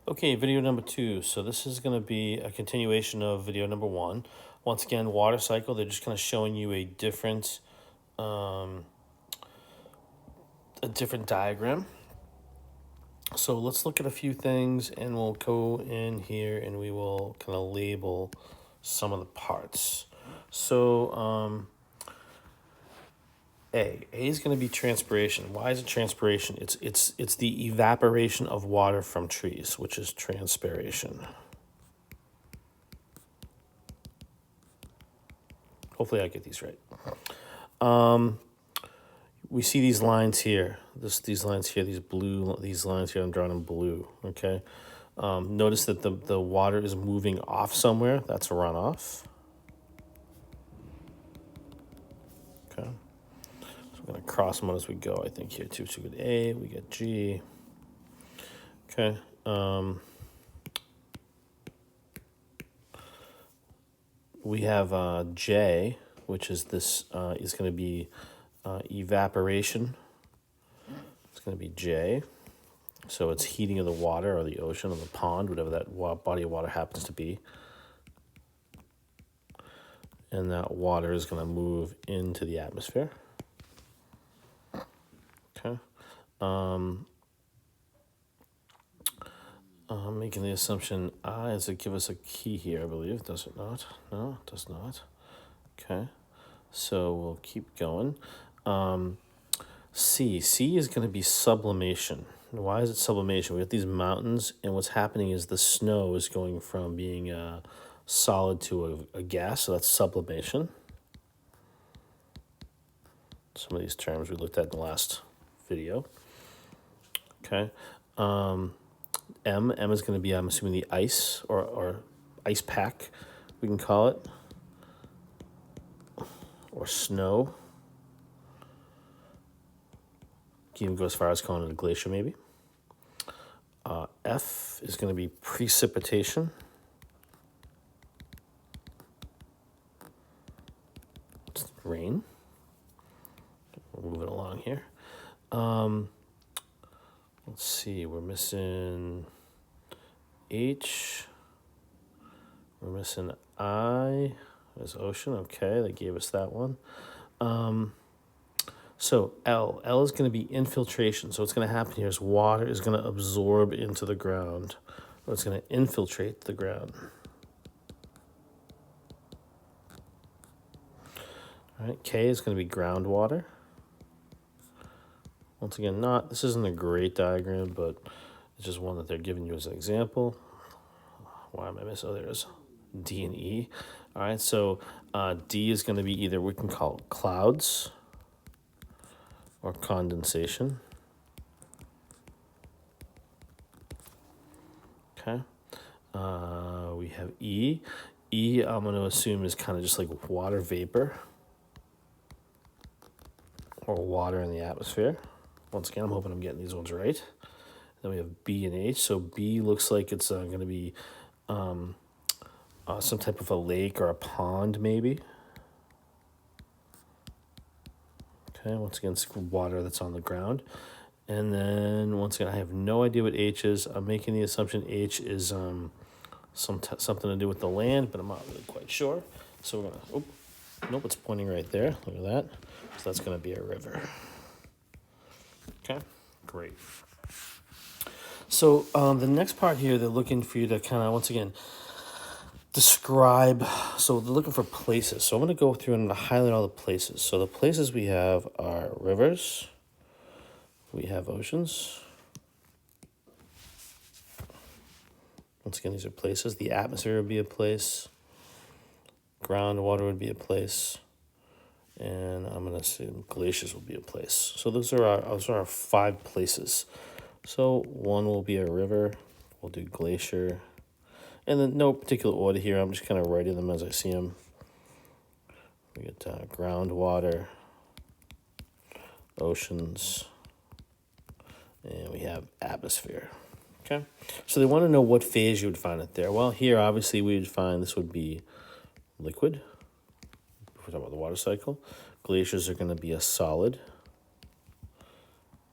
Okay, video number 2. So this is going to be a continuation of video number 1. Once again, water cycle. They're just kind of showing you a different diagram. So let's look at a few things, and we'll go in here and we will kind of label some of the parts. So A is going to be transpiration. Why is it transpiration? It's the evaporation of water from trees, which is transpiration. Hopefully I get these right. We see these lines here. These lines here, these lines here, I'm drawing in blue. Okay. Notice that the water is moving off somewhere. That's a runoff. Okay. So we're gonna cross them out as we go. I think here too. So we get A, we get G. Okay. We have J, which is this is going to be evaporation. It's going to be J. So it's heating of the water or the ocean or the pond, whatever that body of water happens to be. And that water is going to move into the atmosphere. Okay. I'm making the assumption I is it give us a key here, I believe. Does it not? No, it does not. Okay. So we'll keep going. C is going to be sublimation. Why is it sublimation? We have these mountains, and what's happening is the snow is going from being solid to a gas, so that's sublimation. Some of these terms we looked at in the last video. Okay. M is going to be, I'm assuming, the ice or ice pack, we can call it, or snow. You can go as far as calling it a glacier, maybe. F is going to be precipitation. It's rain. We're moving along here. Let's see, we're missing H. We're missing I. There's ocean. Okay, they gave us that one. So L is going to be infiltration. So what's going to happen here is water is going to absorb into the ground, or it's going to infiltrate the ground. All right, K is going to be groundwater. Once again, this isn't a great diagram, but it's just one that they're giving you as an example. Why am I missing? Oh, there's D and E. All right, so D is going to be either we can call it clouds or condensation. Okay. We have E. E, I'm going to assume, is kind of just like water vapor or water in the atmosphere. Once again, I'm hoping I'm getting these ones right. Then we have B and H. So B looks like it's going to be some type of a lake or a pond, maybe. Okay, once again, it's water that's on the ground. And then, once again, I have no idea what H is. I'm making the assumption H is something to do with the land, but I'm not really quite sure. So we're going to, nope, it's pointing right there. Look at that. So that's going to be a river. Okay, great. So the next part here, they're looking for you to kind of, once again, describe. So they're looking for places. So I'm going to go through and I'm going to highlight all the places. So the places we have are rivers. We have oceans. Once again, these are places. The atmosphere would be a place. Groundwater would be a place. And I'm going to assume glaciers will be a place. So those are our 5 places. So one will be a river. We'll do glacier. And then no particular order here. I'm just kind of writing them as I see them. We get groundwater, oceans, and we have atmosphere. Okay, so they want to know what phase you would find it there. Well, here obviously we would find this would be liquid. We're talking about the water cycle. Glaciers are going to be a solid.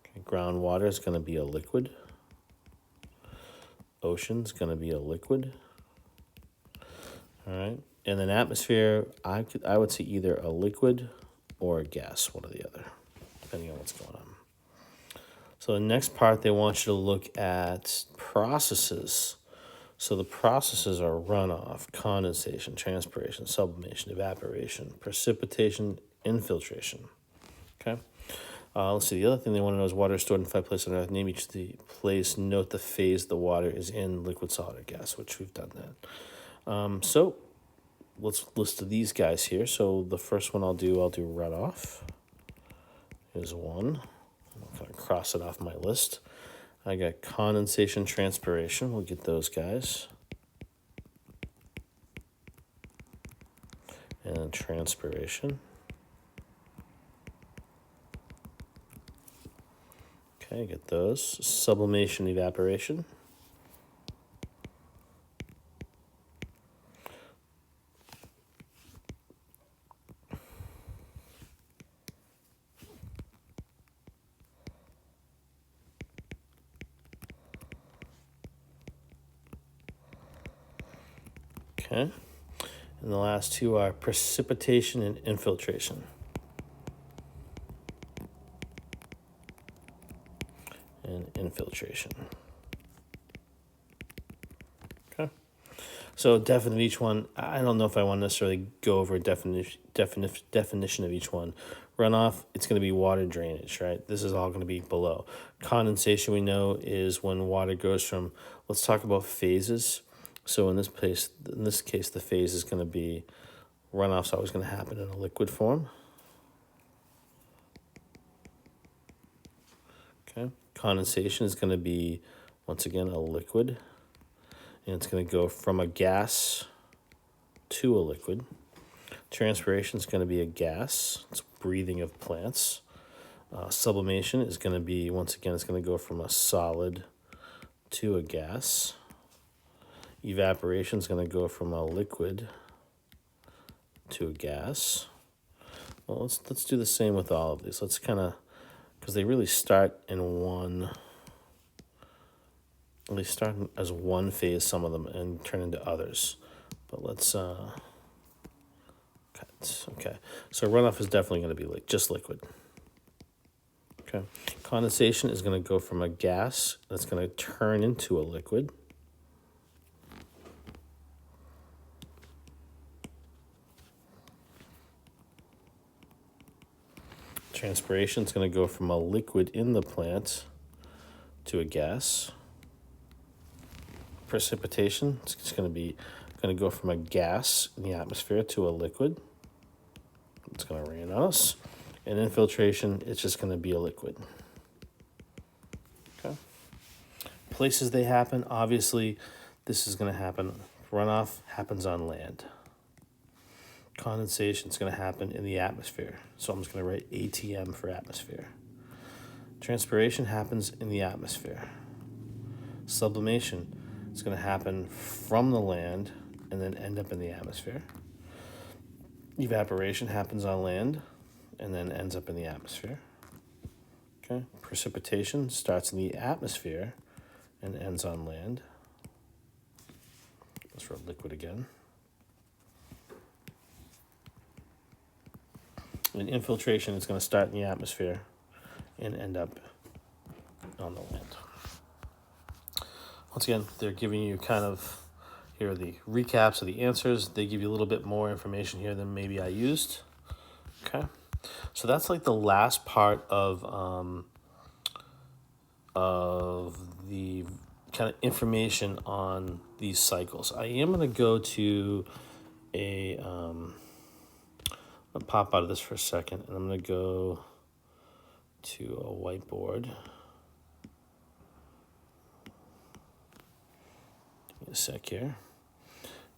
Okay, groundwater is going to be a liquid. Ocean's going to be a liquid. All right. And then atmosphere, I would say either a liquid or a gas, one or the other, depending on what's going on. So the next part, they want you to look at processes. So the processes are runoff, condensation, transpiration, sublimation, evaporation, precipitation, infiltration. Okay. Let's see. The other thing they want to know is water is stored in 5 places on Earth. Name each the place. Note the phase the water is in, liquid, solid, or gas, which we've done that. So let's list these guys here. So the first one I'll do runoff. Here's one. I'll kind of cross it off my list. I got condensation, transpiration. We'll get those guys. And transpiration. Okay, get those. Sublimation, evaporation. Okay. And the last two are precipitation and infiltration. And infiltration. Okay. So definition of each one, I don't know if I want to necessarily go over a definition of each one. Runoff, it's going to be water drainage, right? This is all going to be below. Condensation, we know, is when water goes from, let's talk about phases. So in this case, the phase is going to be runoff's always going to happen in a liquid form. Okay. Condensation is going to be, once again, a liquid. And it's going to go from a gas to a liquid. Transpiration is going to be a gas. It's breathing of plants. Sublimation is going to be, once again, it's going to go from a solid to a gas. Evaporation is going to go from a liquid to a gas. Well, let's do the same with all of these. Let's kind of, because they really start in one. They start as one phase, some of them, and turn into others. But let's cut. Okay, so runoff is definitely going to be just liquid. Okay, condensation is going to go from a gas that's going to turn into a liquid. Transpiration is going to go from a liquid in the plant to a gas. Precipitation, it's going to go from a gas in the atmosphere to a liquid. It's going to rain on us. And infiltration, it's just going to be a liquid. Okay. Places they happen, obviously, this is going to happen. Runoff happens on land. Condensation is going to happen in the atmosphere. So I'm just going to write ATM for atmosphere. Transpiration happens in the atmosphere. Sublimation is going to happen from the land and then end up in the atmosphere. Evaporation happens on land and then ends up in the atmosphere. Okay. Precipitation starts in the atmosphere and ends on land. That's for liquid again. And infiltration is going to start in the atmosphere and end up on the land. Once again, they're giving you kind of, here are the recaps of the answers. They give you a little bit more information here than maybe I used. Okay. So that's like the last part of the kind of information on these cycles. I am going to go to I'll pop out of this for a second, and I'm going to go to a whiteboard. Give me a sec here.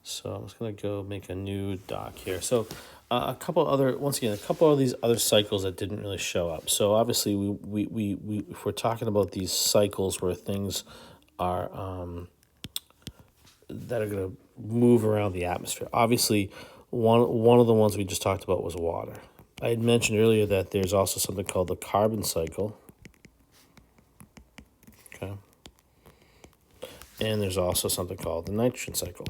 So I'm just going to go make a new doc here. So a couple of these other cycles that didn't really show up. So obviously we if we're talking about these cycles where things are that are going to move around the atmosphere. Obviously, one of the ones we just talked about was water. I had mentioned earlier that there's also something called the carbon cycle. Okay. And there's also something called the nitrogen cycle.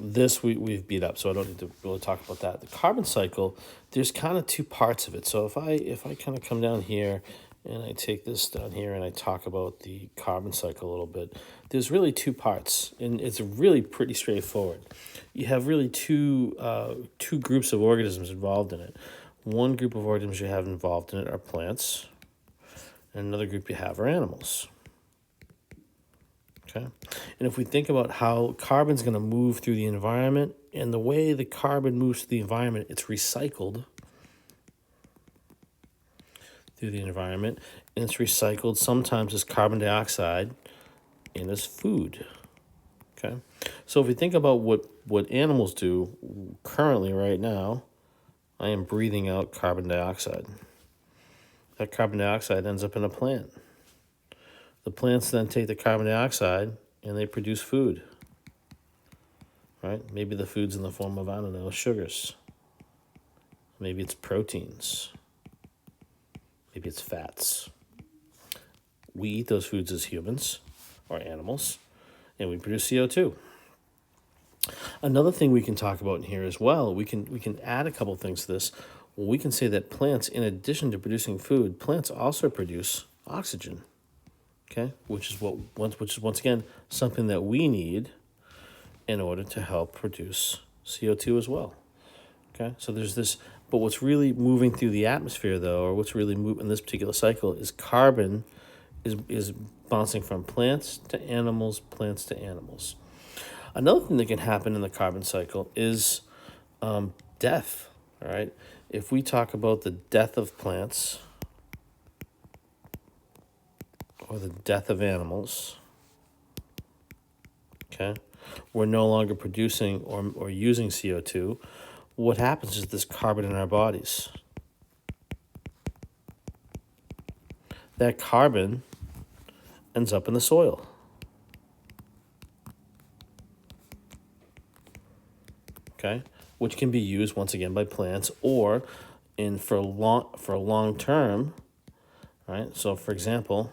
This we've beat up, so I don't need to really talk about that. The carbon cycle, there's kind of two parts of it. So if I kind of come down here and I take this down here and I talk about the carbon cycle a little bit, there's really two parts, and it's really pretty straightforward. You have really two groups of organisms involved in it. One group of organisms you have involved in it are plants, and another group you have are animals. Okay, and if we think about how carbon's going to move through the environment, and the way the carbon moves through the environment, it's recycled through the environment, and it's recycled sometimes as carbon dioxide and as food. Okay, so if we think about what animals do currently right now, I am breathing out carbon dioxide. That carbon dioxide ends up in a plant. The plants then take the carbon dioxide and they produce food, right? Maybe the food's in the form of, I don't know, sugars. Maybe it's proteins. Maybe it's fats. We eat those foods as humans or animals, and we produce CO2. Another thing we can talk about in here as well, we can add a couple things to this. We can say that plants, in addition to producing food, plants also produce oxygen. Okay, which is once again something that we need in order to help produce CO2 as well. Okay, so there's this, but what's really moving through the atmosphere though, or what's really moving in this particular cycle, is carbon is bouncing from plants to animals, plants to animals. Another thing that can happen in the carbon cycle is death. All right, if we talk about the death of plants or the death of animals, okay, we're no longer producing or using CO2. What happens is this carbon in our bodies. That carbon ends up in the soil. Okay, which can be used once again by plants or for long term, right? So for example,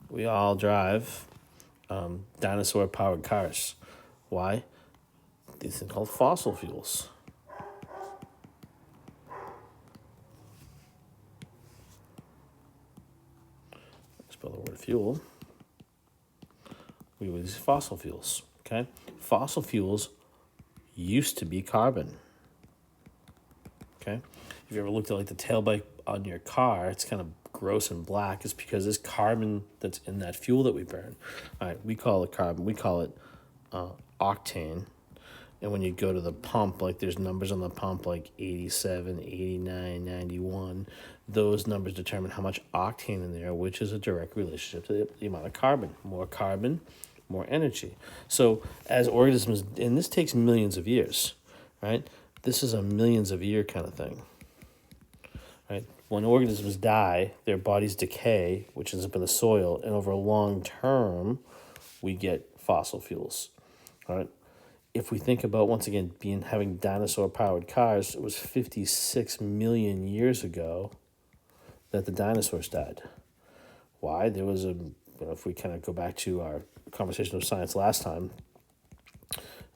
we all drive dinosaur-powered cars. Why? These things called fossil fuels. Spell the word fuel. We use fossil fuels. Okay, fossil fuels used to be carbon. Okay, if you ever looked at like the tailpipe on your car, it's kind of gross and black. It's because this carbon that's in that fuel that we burn. All right, we call it carbon. We call it octane. And when you go to the pump, like there's numbers on the pump like 87, 89, 91. Those numbers determine how much octane in there, which is a direct relationship to the amount of carbon. More carbon, more energy. So as organisms, and this takes millions of years, right? This is a millions of year kind of thing, right? When organisms die, their bodies decay, which ends up in the soil, and over a long term, we get fossil fuels, all right? If we think about, once again, having dinosaur-powered cars, it was 56 million years ago that the dinosaurs died. Why? There was if we kind of go back to our conversation of science last time,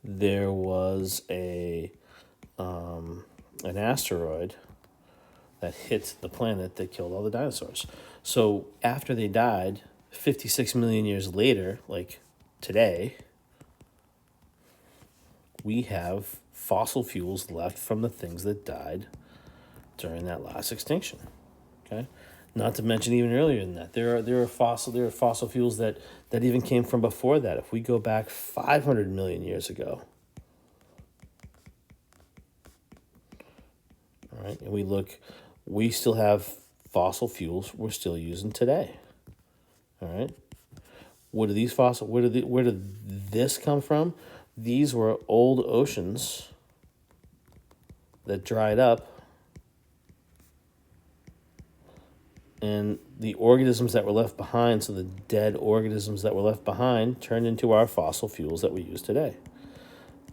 there was an asteroid that hit the planet that killed all the dinosaurs. So after they died, 56 million years later, like today, we have fossil fuels left from the things that died during that last extinction. Okay, not to mention even earlier than that, there are fossil fuels that even came from before that. If we go back 500 million years ago, all right, and we look, we still have fossil fuels we're still using today. All right, where did this come from? These were old oceans that dried up, and the organisms that were left behind, so the dead organisms that were left behind, turned into our fossil fuels that we use today.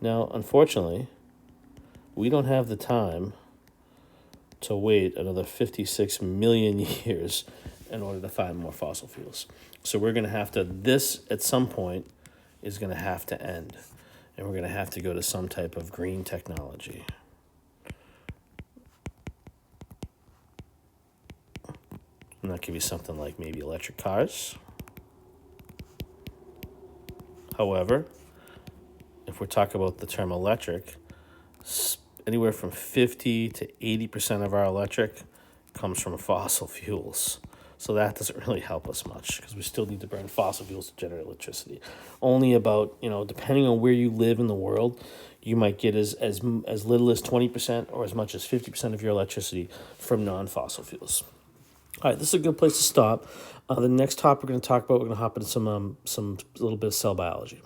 Now, unfortunately, we don't have the time to wait another 56 million years in order to find more fossil fuels. So we're going to have to, this at some point is going to have to end. And we're going to have to go to some type of green technology. And that could be something like maybe electric cars. However, if we're talking about the term electric, anywhere from 50 to 80% of our electric comes from fossil fuels. So that doesn't really help us much because we still need to burn fossil fuels to generate electricity. Only about, depending on where you live in the world, you might get as little as 20% or as much as 50% of your electricity from non-fossil fuels. All right, this is a good place to stop. The next topic we're going to talk about, we're going to hop into some little bit of cell biology.